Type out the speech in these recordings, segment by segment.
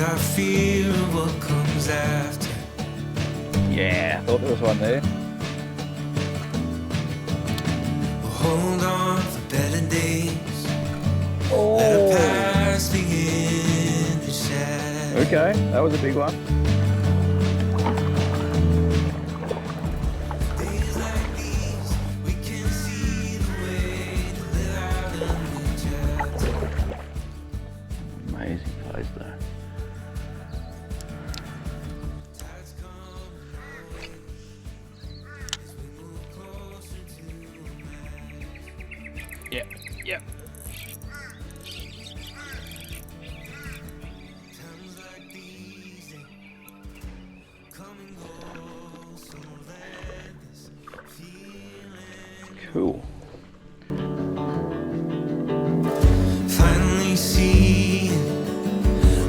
got fear of what comes after. Yeah, I thought there was one there. Hold on for better days. Oh. Let our past begin to shadow. Okay, that was a big one. Days like these, we can see the way to live out a new chapter. Amazing place though. Tides come and go as we move closer to the Yep, yep. times like these. They come and go, so let this feeling Cool. finally see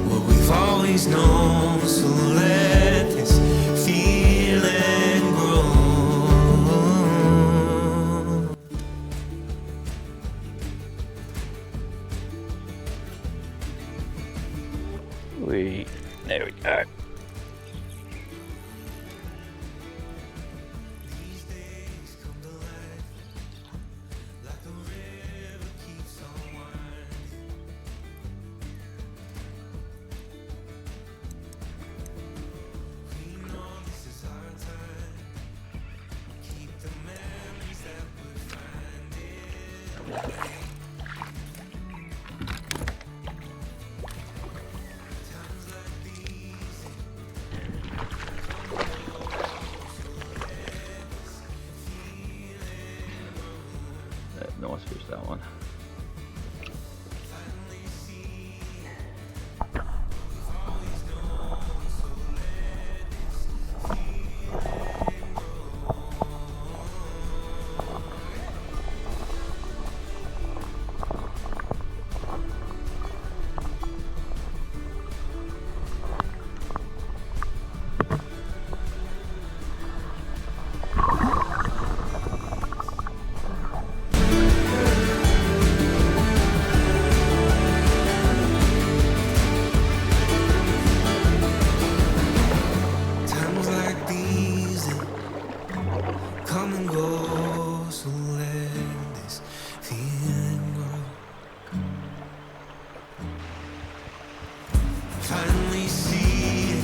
what we've always known. So let this feeling grow. There we go. These days come to life like a river keeps on winding. We know this is our time. Keep the memories that we're finding. Times like these. Nice fish, that one. Times like these, they come and go, so let this feeling grow. Finally see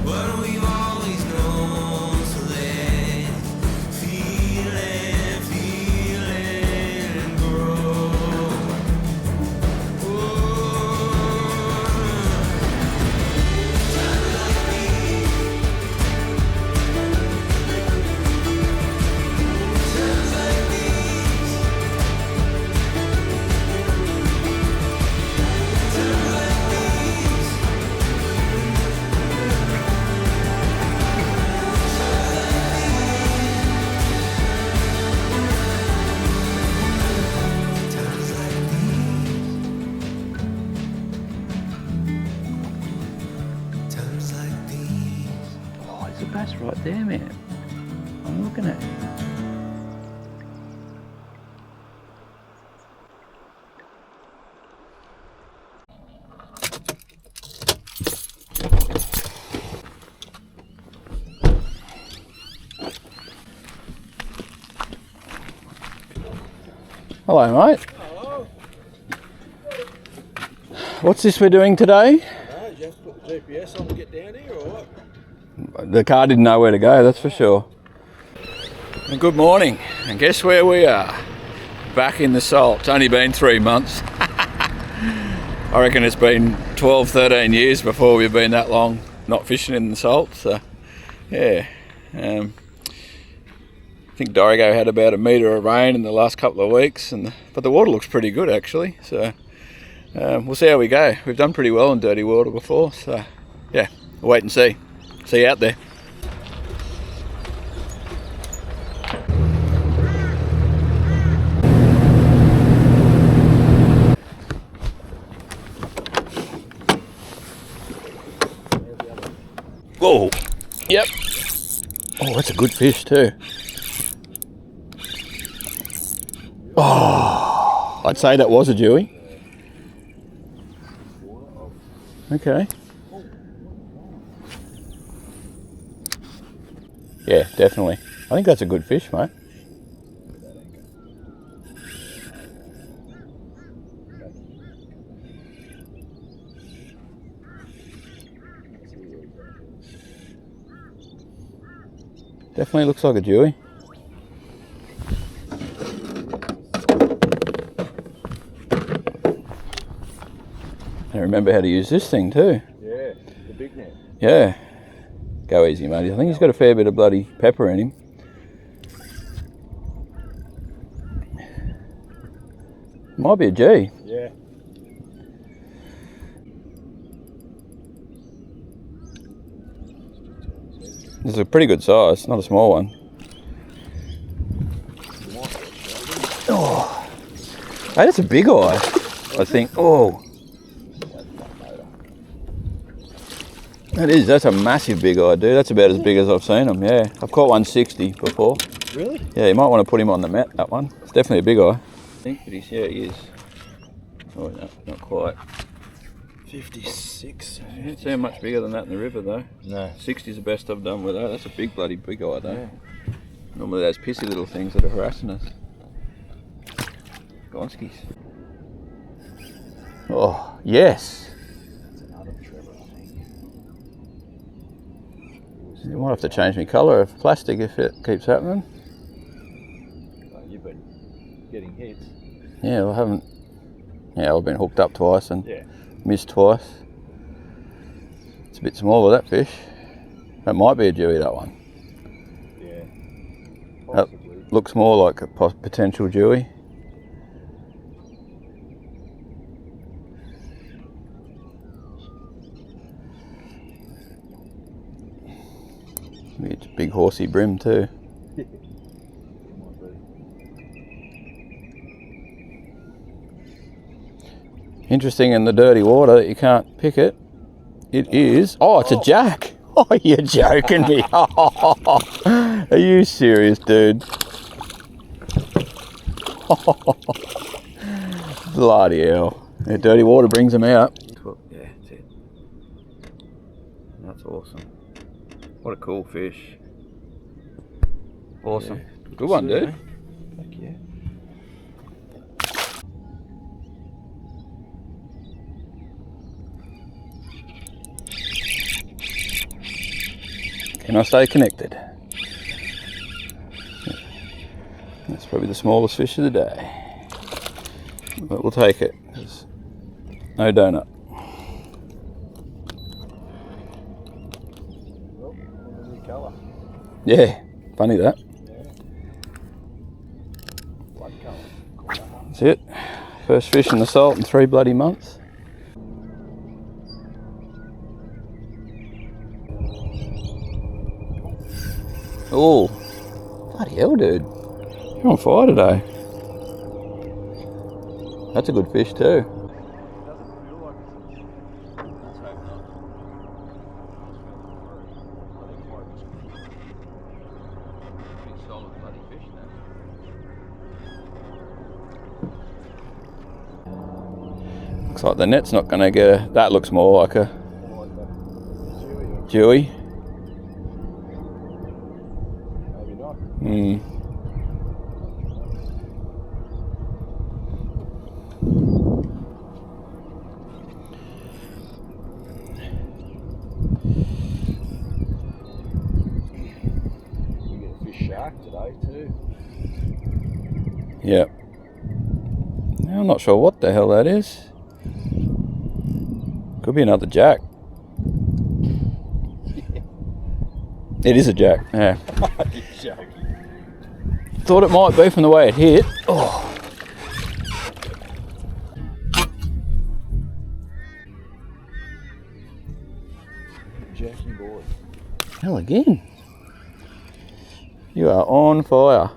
what we've always known, so let feeling grow. Times like these. Times like these. Oh, there's a bass right there, man. I'm looking at it. Hello, mate. Hello. What's this we're doing today? You have to put the GPS on to get down here, or what? The car didn't know where to go, that's for sure. And good morning, and guess where we are? Back in the salt. It's only been 3 months. I reckon it's been 12, 13 years before we've been that long not fishing in the salt, so yeah. I think Dorrigo had about 1 metre of rain in the last couple of weeks, but the water looks pretty good actually, so we'll see how we go. We've done pretty well in dirty water before, so yeah, we'll wait and see. See you out there. Whoa, yep. Oh, that's a good fish too. Oh, I'd say that was a Dewey. Okay. Yeah, definitely. I think that's a good fish, mate. Definitely looks like a dewy. I remember how to use this thing too. Yeah, the big net. Yeah. Go easy, mate. I think he's got a fair bit of bloody pepper in him. Might be a G. Yeah. This is a pretty good size, not a small one. Oh, hey, that's a big eye, I think. Oh, that's a massive big eye, dude. That's about as big as I've seen them, yeah. I've caught 160 before. Really? Yeah, you might want to put him on the mat, that one. It's definitely a big eye. I think that he's, yeah, he is. Oh, no, not quite. 56. You don't see him much bigger than that in the river, though. No. 60's the best I've done with that. That's a big bloody big eye, though. Yeah. Normally those pissy little things that are harassing us. Gonskis. Oh, yes. That's another Trevor, I think. You might have to change my colour of plastic if it keeps happening. Oh, you've been getting hits. Yeah, I haven't. Yeah, I've been hooked up twice and Yeah. missed twice. It's a bit smaller, that fish. That might be a dewy, that one. Yeah. That Possibly. looks more like a potential dewy. It's a big horsey brim too. Interesting in the dirty water that you can't pick it. It is. Oh, it's a jack. Oh, you're joking me. Are you serious, dude? Bloody hell. The dirty water brings them out. Yeah, that's it. That's awesome. What a cool fish. Awesome. Yeah. Good one, dude. Thank you. Can I stay connected? That's probably the smallest fish of the day. But we'll take it. There's no donut. Well, what a new colour. Yeah, funny that. Blood colour. That's it. First fish in the salt in 3 bloody months. Oh, bloody hell, dude. You're on fire today. That's a good fish too. Looks like the net's not going to get a... That looks more like a dewy. Maybe not. Hmm. We get a fish shark today too. Yep. I'm not sure what the hell that is. Could be another jack. It is a jack, yeah. You're joking. Thought it might be from the way it hit. Oh. Jackie boy. Hell again. You are on fire.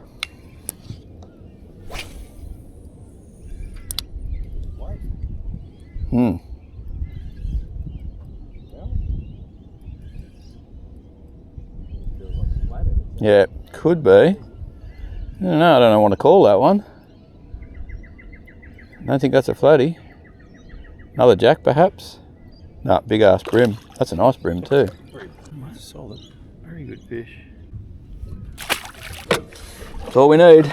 Wait. Hmm. Well. Feels like it's flatted. Yeah, could be. I don't know, I don't know what to call that one. I don't think that's a flatty. Another jack perhaps? No, big ass brim. That's a nice brim too. Solid. Very good fish. That's all we need.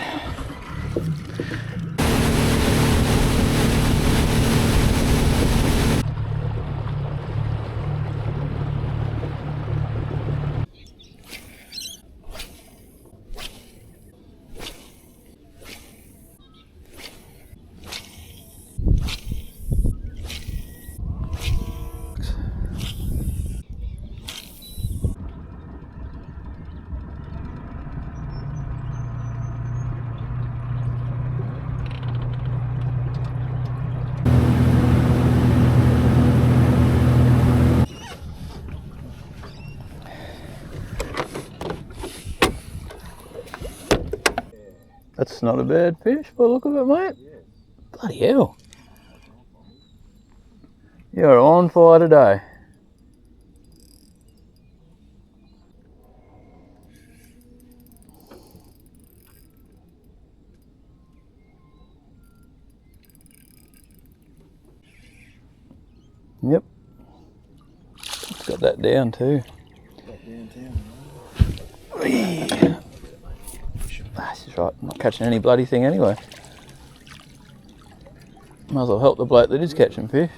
That's not a bad fish by the look of it, mate. Bloody hell. You're on fire today. Yep. It's got that down too. That's just right. I'm not catching any bloody thing anyway. Might as well help the bloke that is catching fish.